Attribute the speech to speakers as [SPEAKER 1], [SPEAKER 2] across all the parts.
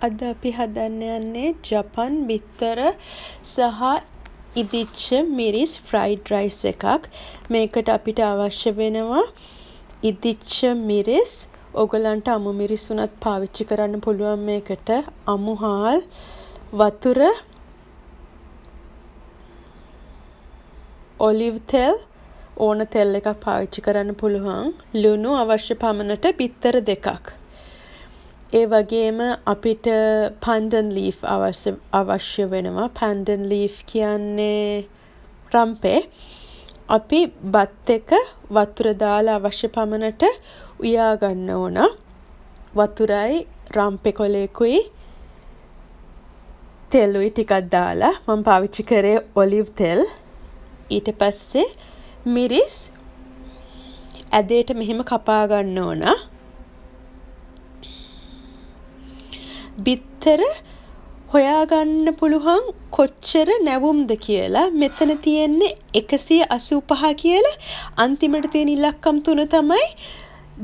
[SPEAKER 1] අද අපි හදන්න යන්නේ ජපන් බිත්තර සහ ඉදිච්ච මිරිස් ෆ්‍රයිඩ් රයිස් එකක්. මේකට අපිට අවශ්‍ය වෙනවා ඉදිච්ච මිරිස්. ඔයගලන්ට අමු මිරිස් උනත් පාවිච්චි කරන්න පුළුවන් මේකට. අමු හාල්, වතුර, ඔලිව් තෙල්, ඕන තෙල් එකක් පාවිච්චි කරන්න පුළුවන්. ලුණු අවශ්‍ය පමණට බිත්තර දෙකක්. ඒ වගේම අපිට pandan leaf අවශ්‍ය වෙනවා. pandan leaf කියන්නේ රම්පේ. අපි බත් එක වතුර දාලා අවශ්‍ය පමණට උයා ගන්න ඕන. වතුරයි රම්පේ කොලේකුයි තෙලුයි ටිකක් දාලා මම පාවිච්චි කරේ ඔලිව් තෙල්. ඊට පස්සේ මිරිස් ඇදේට මෙහෙම කපා ගන්න ඕන. බිත්තර හොයාගන්න පුළුවන් කොච්චර නැවුම්ද කියලා. මෙතන තියෙන්නේ 185 කියලා. අන්තිමට තියෙන ඉලක්කම් 3 තමයි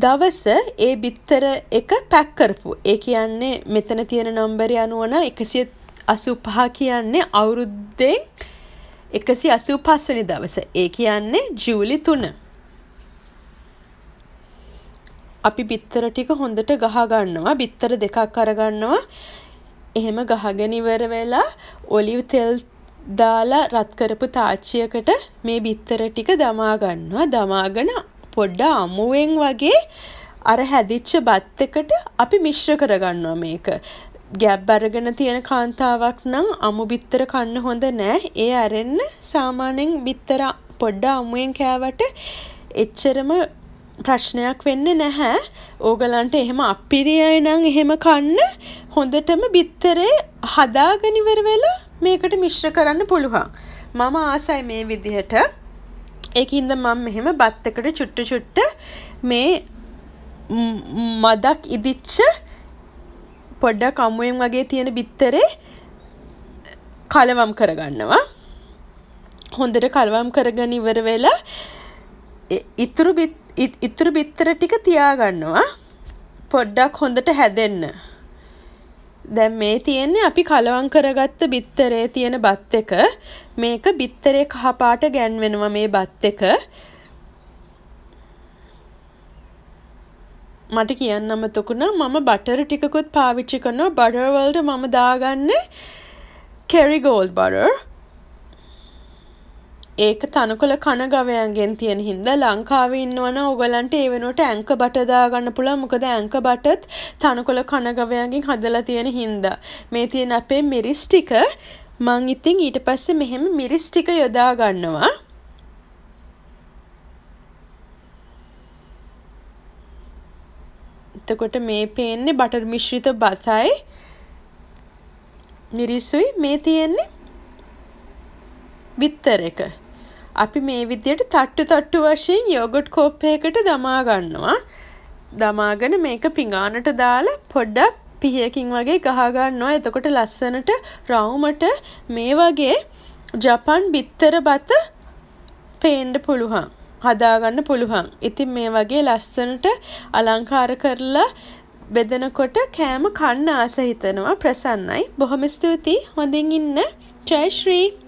[SPEAKER 1] දවස ඒ බිත්තර එක පැක් කරපු. ඒ කියන්නේ මෙතන තියෙන නම්බරය අනුව නම් 185 කියන්නේ අවුරුද්දෙන් 185 වෙනි දවස. ඒ කියන්නේ ජූලි 3. අපි බිත්තර ටික හොඳට ගහ ගන්නවා. බිත්තර දෙකක් අරගන්නවා. එහෙම ගහගෙන ඉවර වෙලා ඔලිව් තෙල් දාලා රත් කරපු තාච්චියකට මේ බිත්තර ටික දමා ගන්නවා. දමාගෙන පොඩ්ඩක් අමුවෙන් වගේ අර හැදිච්ච බත් එකට අපි මිශ්‍ර කරගන්නවා මේක. ගැබ් අරගෙන තියෙන කාන්තාවක් නම් අමු බිත්තර කන්න හොඳ නෑ. ඒ අරෙන්න සාමාන්‍යයෙන් බිත්තර පොඩ්ඩක් අමුවෙන් කෑවට එච්චරම ප්‍රශ්නයක් වෙන්නේ නැහැ. ඕගලන්ට එහෙම අපිරියයි නම් එහෙම කන්න හොඳටම බිත්තරේ හදාගෙන ඉවර වෙලා මේකට මිශ්‍ර කරන්න පුළුවන්. මම ආසයි මේ විදිහට. ඒකින්ද මම මෙහෙම බත් එකට චුට්ට මේ මදක් ඉදිච්ච පොඩ්ඩක් අමුවෙන් වගේ තියෙන බිත්තරේ කලවම් කරගන්නවා. හොඳට කලවම් කරගෙන ඉවර වෙලා ඉතුරු බිත්තර ටික තියාගන්නවා. පොඩ්ඩක් හොඳට හැදෙන්න. දැන් මේ තියෙන්නේ අපි කලවම් කරගත්ත බිත්තරේ තියෙන බත් එක. මේක බිත්තරේ කහ පාට ගැන්වෙනවා මේ බත් එක. මට කියන්න අමතකුණා මම බටර් ටිකකුත් පාවිච්චි කරනවා. බටර් වලට මම දාගන්නේ කෙරිගෝල්ඩ් බටර්. ඒක තනකොළ කන ගවයන්ගෙන් තියෙන හින්දා ලංකාවේ ඉන්නවනම් ඔයගලන්ට ඒ වෙනුවට ඇංක බටර් දාගන්න පුළුවන්. මොකද ඇංක බටර්ත් තනකොළ කන ගවයන්ගෙන් හදලා තියෙන හින්දා. මේ තියෙන අපේ මිරිස් ටික මං ඉතින් ඊට පස්සේ මෙහෙම මිරිස් ටික යොදා ගන්නවා. එතකොට මේ පේන්නේ බටර් මිශ්‍රිත බතයි මිරිසුයි. මේ තියෙන්නේ බිත්තර එක. අපි මේ විදියට තට්ටු වශයෙන් යෝගට් කෝප්පයකට දමා ගන්නවා. දමාගෙන මේක පිඟානට දාලා පොඩ්ඩක් පිහයකින් වගේ ගහ ගන්නවා. එතකොට ලස්සනට රවුමට මේ වගේ ජපන් බිත්තර බත පේන්න පුළුවන්. හදාගන්න පුළුවන්. ඉතින් මේ වගේ ලස්සනට අලංකාර කරලා බෙදනකොට කෑම කන්න ආස හිතෙනවා. ප්‍රසන්නයි. බොහොම ස්තුතියි. හොඳින් ඉන්න. ජය ශ්‍රී.